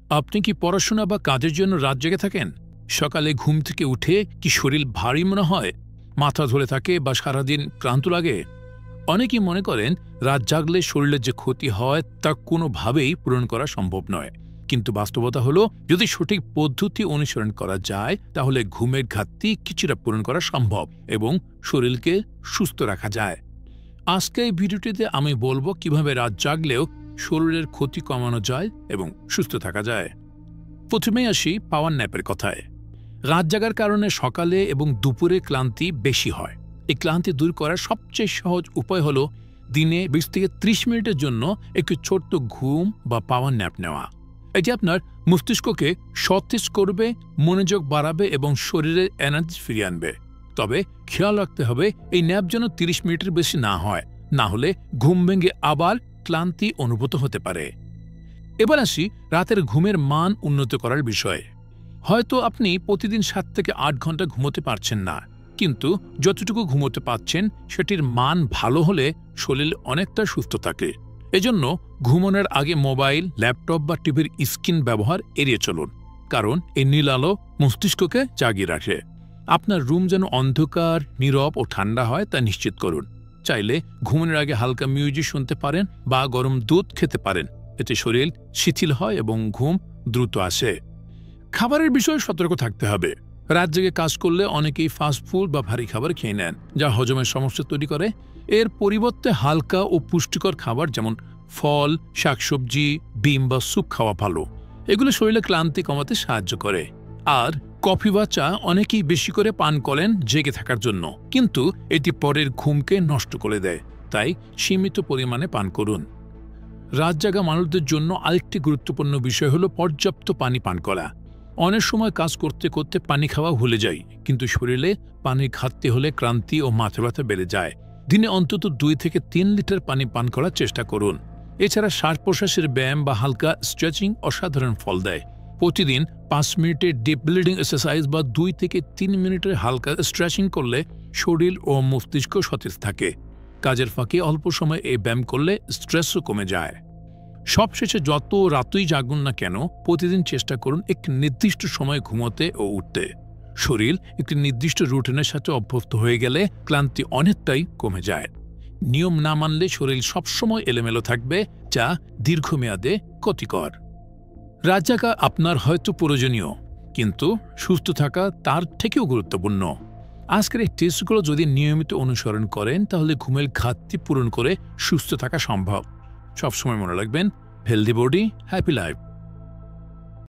আপনি কি পড়াশোনা বা কাজের জন্য রাত জেগে থাকেন? সকালে ঘুম থেকে উঠে কি শরীর ভারী মনে হয়, মাথা ধরে থাকে বা সারাদিন ক্লান্ত লাগে? অনেকেই মনে করেন রাত জাগলে শরীরের যে ক্ষতি হয় তা কোনোভাবেই পূরণ করা সম্ভব নয়। কিন্তু বাস্তবতা হলো, যদি সঠিক পদ্ধতি অনুসরণ করা যায় তাহলে ঘুমের ঘাটতি কিছুটা পূরণ করা সম্ভব এবং শরীরকে সুস্থ রাখা যায়। আজকে এই ভিডিওটিতে আমি বলবো কিভাবে রাত জাগলেও শরীরের ক্ষতি কমানো যায় এবং সুস্থ থাকা যায়। প্রথমেই আসি পাওয়ার ন্যাপের কথায়। রাত জাগার কারণে সকালে এবং দুপুরে ক্লান্তি বেশি হয়। এই ক্লান্তি দূর করার সবচেয়ে সহজ উপায় হলো দিনে 20 থেকে 30 মিনিটের জন্য একটু ছোট্ট ঘুম বা পাওয়ার ন্যাপ নেওয়া। এটি আপনার মস্তিষ্ককে সতেজ করবে, মনোযোগ বাড়াবে এবং শরীরের এনার্জি ফিরিয়ে আনবে। তবে খেয়াল রাখতে হবে এই ন্যাপ যেন 30 মিনিটের বেশি না হয়, না হলে ঘুম ভেঙে আবার ক্লান্তি অনুভূত হতে পারে। এবার আসি রাতের ঘুমের মান উন্নত করার বিষয়ে। হয়তো আপনি প্রতিদিন 7 থেকে 8 ঘন্টা ঘুমোতে পারছেন না, কিন্তু যতটুকু ঘুমোতে পারছেন সেটির মান ভালো হলে শরীর অনেকটা সুস্থ থাকে। এজন্য ঘুমানোর আগে মোবাইল, ল্যাপটপ বা টিভির স্ক্রিন ব্যবহার এড়িয়ে চলুন, কারণ এই নীল আলো মস্তিষ্ককে জাগিয়ে রাখে। আপনার রুম যেন অন্ধকার, নীরব ও ঠান্ডা হয় তা নিশ্চিত করুন। চাইলে ঘুমানোর আগে হালকা মিউজিক শুনতে পারেন বা গরম দুধ খেতে পারেন, এতে শরীর শিথিল হয় এবং ঘুম দ্রুত আসে। খাবারের বিষয়ে সতর্ক থাকতে হবে। রাত জেগে কাজ করলে অনেকেই ফাস্টফুড বা ভারী খাবার খেয়ে নেন, যা হজমের সমস্যা তৈরি করে। এর পরিবর্তে হালকা ও পুষ্টিকর খাবার যেমন ফল, শাকসবজি, ডিম বা স্যুপ খাওয়া ভালো। এগুলো শরীরে ক্লান্তি কমাতে সাহায্য করে। আর কফি বা চা অনেকেই বেশি করে পান করেন জেগে থাকার জন্য, কিন্তু এটি পরের ঘুমকে নষ্ট করে দেয়, তাই সীমিত পরিমাণে পান করুন। রাত জাগা মানুষদের জন্য আরেকটি গুরুত্বপূর্ণ বিষয় হলো পর্যাপ্ত পানি পান করা। অনেক সময় কাজ করতে করতে পানি খাওয়া ভুলে যাই, কিন্তু শরীরে পানির ঘাটতি হলে ক্লান্তি ও মাথা ব্যথা বেড়ে যায়। দিনে অন্তত 2 থেকে 3 লিটার পানি পান করার চেষ্টা করুন। এছাড়া শ্বাস প্রশ্বাসের ব্যায়াম বা হালকা স্ট্রেচিং অসাধারণ ফল দেয়। প্রতিদিন 5 মিনিটের ডিপ ব্রিদিং এক্সারসাইজ বা 2 থেকে 3 মিনিটের হালকা স্ট্রেচিং করলে শরীর ও মস্তিষ্ক সতেজ থাকে। কাজের ফাঁকে অল্প সময় এই ব্যায়াম করলে স্ট্রেসও কমে যায়। সবশেষে যত রাতই জাগুন না কেন, প্রতিদিন চেষ্টা করুন একটি নির্দিষ্ট সময় ঘুমোতে ও উঠতে। শরীর একটি নির্দিষ্ট রুটিনের সাথে অভ্যস্ত হয়ে গেলে ক্লান্তি অনেকটাই কমে যায়। নিয়ম না মানলে শরীর সবসময় এলোমেলো থাকবে, যা দীর্ঘমেয়াদে ক্ষতিকর। রাত জাগা আপনার হয়তো প্রয়োজনীয়, কিন্তু সুস্থ থাকা তার থেকেও গুরুত্বপূর্ণ। আজকের এই টিপসগুলো যদি নিয়মিত অনুসরণ করেন তাহলে ঘুমের ঘাটতি পূরণ করে সুস্থ থাকা সম্ভব। সবসময় মনে রাখবেন, হেলদি বডি, হ্যাপি লাইফ।